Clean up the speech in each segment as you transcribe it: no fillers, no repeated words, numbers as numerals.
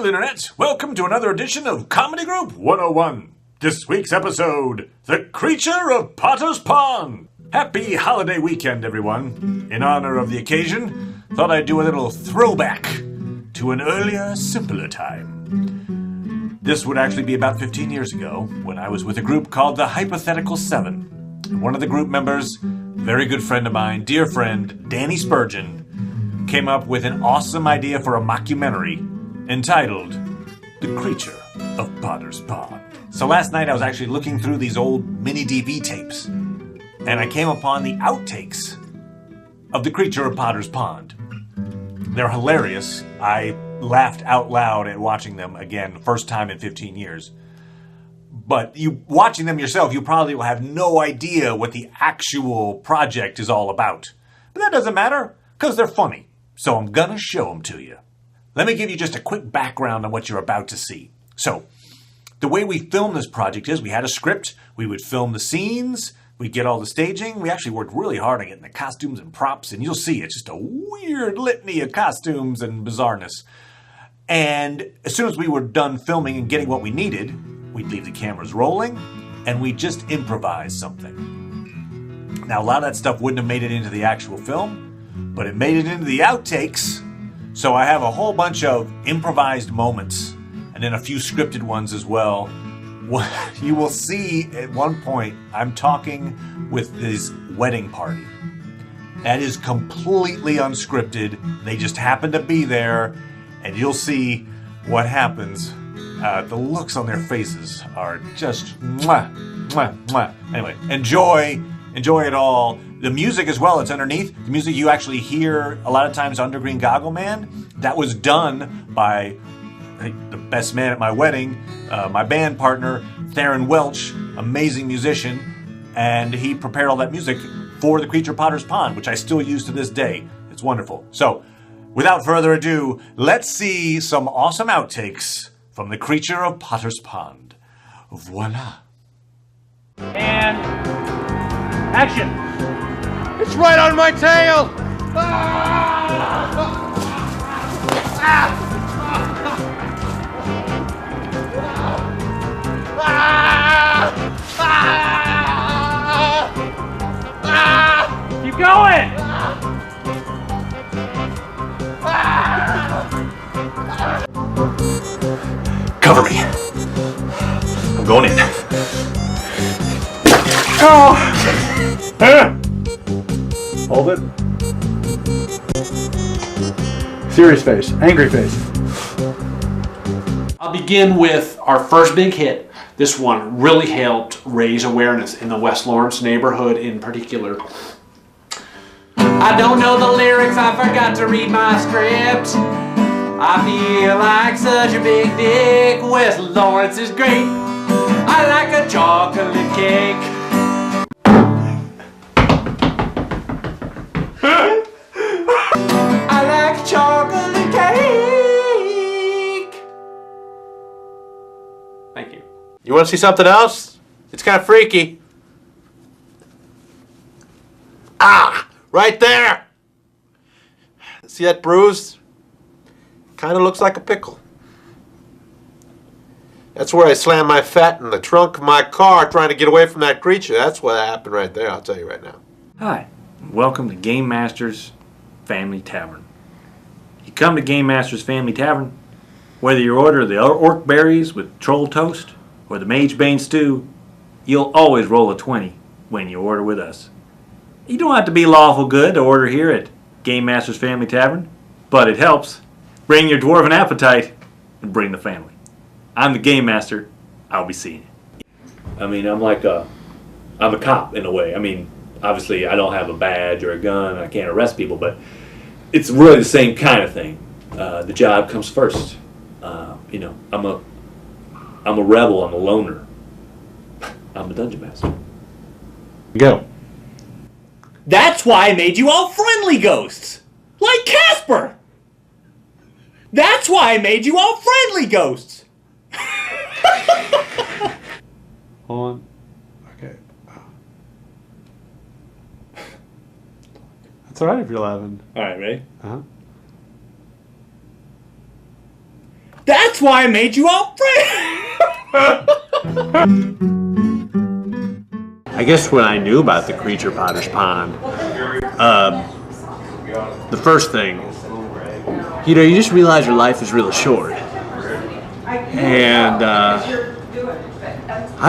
Hello, Internet. Welcome to another edition of Comedy Group 101. This week's episode, The Creature of Potter's Pond. Happy holiday weekend, everyone. In honor of the occasion, thought I'd do a little throwback to an earlier, simpler time. This would actually be about 15 years ago when I was with a group called the Hypothetical 7. And one of the group members, very good friend of mine, dear friend, Danny Spurgeon, came up with an awesome idea for a mockumentary entitled The Creature of Potter's Pond. So last night I was actually looking through these old mini DV tapes, and I came upon the outtakes of The Creature of Potter's Pond. They're hilarious. I laughed out loud at watching them again, first time in 15 years. But you watching them yourself, you probably will have no idea what the actual project is all about. But that doesn't matter, because they're funny. So I'm gonna show them to you. Let me give you just a quick background on what you're about to see. So, the way we filmed this project is we had a script, we would film the scenes, we'd get all the staging, we actually worked really hard on getting the costumes and props, and you'll see it's just a weird litany of costumes and bizarreness. And as soon as we were done filming and getting what we needed, we'd leave the cameras rolling, and we'd just improvise something. Now, a lot of that stuff wouldn't have made it into the actual film, but it made it into the outtakes, so I have a whole bunch of improvised moments, and then a few scripted ones as well. You will see at one point, I'm talking with this wedding party. That is completely unscripted. They just happen to be there, and you'll see what happens. The looks on their faces are just mwah, mwah, mwah. Anyway, enjoy it all. The music as well, it's underneath. The music you actually hear a lot of times under Green Goggle Man, that was done by the best man at my wedding, my band partner, Theron Welch, amazing musician, and he prepared all that music for The Creature of Potter's Pond, which I still use to this day. It's wonderful. So, without further ado, let's see some awesome outtakes from The Creature of Potter's Pond. Voila. And action. It's right on my tail! Ah! Ah! Ah! Keep going! Cover me. I'm going in. Oh! Hold it. Serious face. Angry face. I'll begin with our first big hit. This one really helped raise awareness in the West Lawrence neighborhood in particular. I don't know the lyrics, I forgot to read my script. I feel like such a big dick. West Lawrence is great. I like a chocolate cake. I like chocolate cake. Thank you. You want to see something else? It's kind of freaky. Ah! Right there! See that bruise? Kind of looks like a pickle. That's where I slammed my fat in the trunk of my car trying to get away from that creature. That's what happened right there, I'll tell you right now. Hi, welcome to Game Master's Family Tavern. You come to Game Master's Family Tavern, whether you order the orc berries with troll toast or the mage bane stew, you'll always roll a 20 when you order with us. You don't have to be lawful good to order here at Game Master's Family Tavern, but it helps. Bring your dwarven appetite and bring the family. I'm the Game Master. I'll be seeing you. I mean, I'm a cop in a way. I mean, obviously I don't have a badge or a gun. I can't arrest people, but it's really the same kind of thing. The job comes first. You know, I'm a rebel. I'm a loner. I'm a dungeon master. Go. That's why I made you all friendly ghosts! Like Casper! That's why I made you all friendly ghosts! Hold on. Okay. That's alright if you're laughing. Alright, ready? Uh-huh. That's That's why I made you all friendly. I guess when I knew about the creature Potter's Pond, the first thing, you just realize your life is really short. And I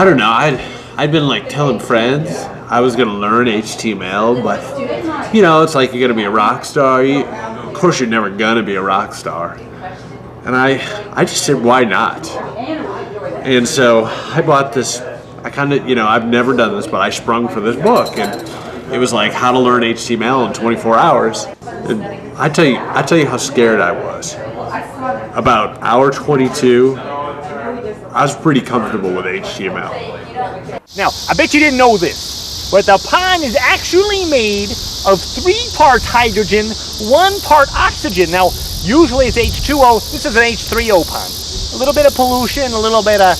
don't know, I'd been like telling friends I was gonna learn HTML, but it's like you're gonna be a rock star. Of course you're never gonna be a rock star. And I just said, why not? And so I bought this. I kind of, I've never done this, but I sprung for this book, and it was like how to learn HTML in 24 hours. And I tell you how scared I was. About hour 22, I was pretty comfortable with HTML. Now, I bet you didn't know this, but the pond is actually made of 3 parts hydrogen, 1 part oxygen. Now, usually it's H2O. This is an H3O pond. A little bit of pollution, a little bit of,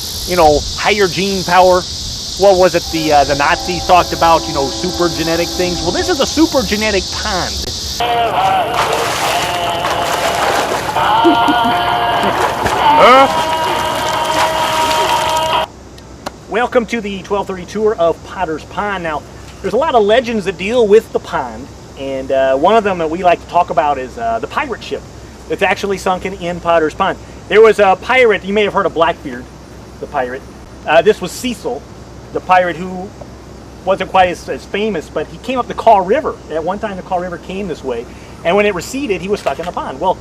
higher gene power. What was it the Nazis talked about, super genetic things? Well, this is a super genetic pond. Welcome to the 1230 tour of Potter's Pond. Now, there's a lot of legends that deal with the pond, and one of them that we like to talk about is the pirate ship that's actually sunken in Potter's Pond. There was a pirate, you may have heard of Blackbeard, the pirate. This was Cecil, the pirate who wasn't quite as famous, but he came up the Kaw River. At one time the Kaw River came this way, and when it receded, he was stuck in the pond. Well,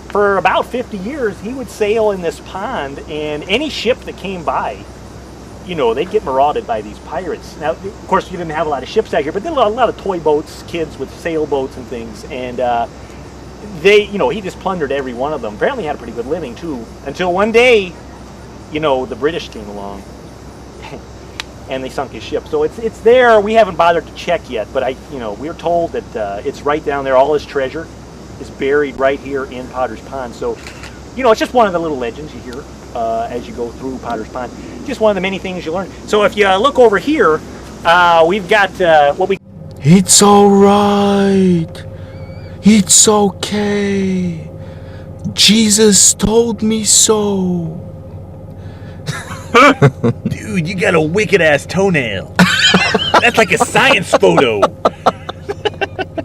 for about 50 years, he would sail in this pond, and any ship that came by, they'd get marauded by these pirates. Now, of course, you didn't have a lot of ships out here, but there were a lot of toy boats, kids with sailboats and things, and he just plundered every one of them. Apparently had a pretty good living, too, until one day, the British came along, and they sunk his ship. So it's there. We haven't bothered to check yet, but we're told that it's right down there. All his treasure is buried right here in Potter's Pond. So, it's just one of the little legends you hear as you go through Potter's Pond. Just one of the many things you learn. So if you look over here, we've got what we... It's all right. It's okay. Jesus told me so. Dude, you got a wicked-ass toenail. That's like a science photo.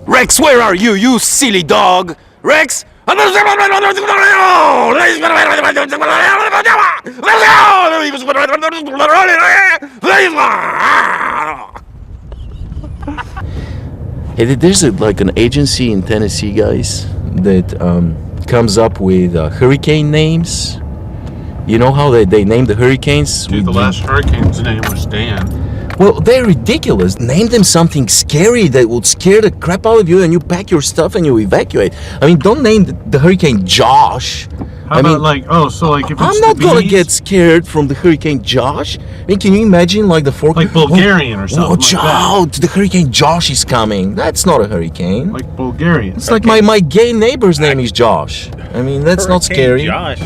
Rex, where are you, you silly dog? Rex? Hey, there's an agency in Tennessee, guys, that comes up with hurricane names. You know how they name the hurricanes? Dude, the last hurricane's name was Dan. Well, they're ridiculous. Name them something scary that would scare the crap out of you, and you pack your stuff and you evacuate. I mean, don't name the hurricane Josh. How about if it's I'm not gonna get scared from the hurricane Josh. I mean, can you imagine the forecast? Like Bulgarian or something Watch like out, the hurricane Josh is coming. That's not a hurricane. Like Bulgarian. It's like my gay neighbor's name is Josh. I mean, that's not scary. Josh.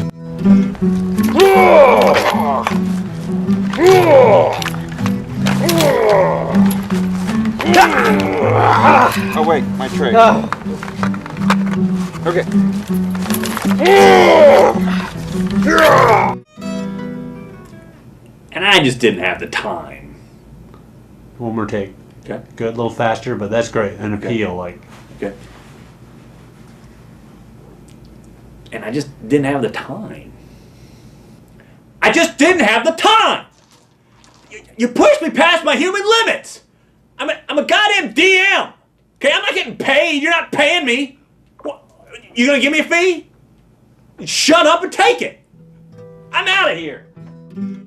Oh wait, my tray. Okay. And I just didn't have the time. One more take. Okay. Good, a little faster, but that's great. An appeal, Okay. And I just didn't have the time. I just didn't have the time! You pushed me past my human limits! I'm a goddamn DM! Okay, I'm not getting paid. You're not paying me. What, you gonna give me a fee? Shut up and take it. I'm out of here.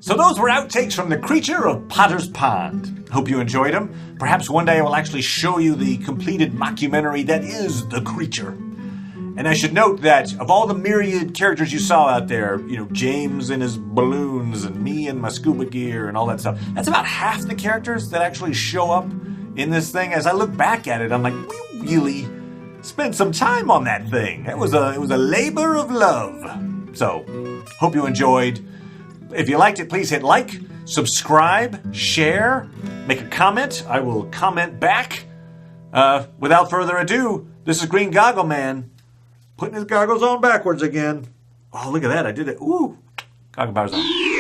So those were outtakes from The Creature of Potter's Pond. Hope you enjoyed them. Perhaps one day I will actually show you the completed mockumentary that is The Creature. And I should note that of all the myriad characters you saw out there, James and his balloons and me and my scuba gear and all that stuff, that's about half the characters that actually show up in this thing. As I look back at it, I'm like, we really spent some time on that thing. It was a labor of love. So, hope you enjoyed. If you liked it, please hit like, subscribe, share, make a comment. I will comment back. Without further ado, this is Green Goggle Man, putting his goggles on backwards again. Oh, look at that. I did it. Ooh. Cockapowers on.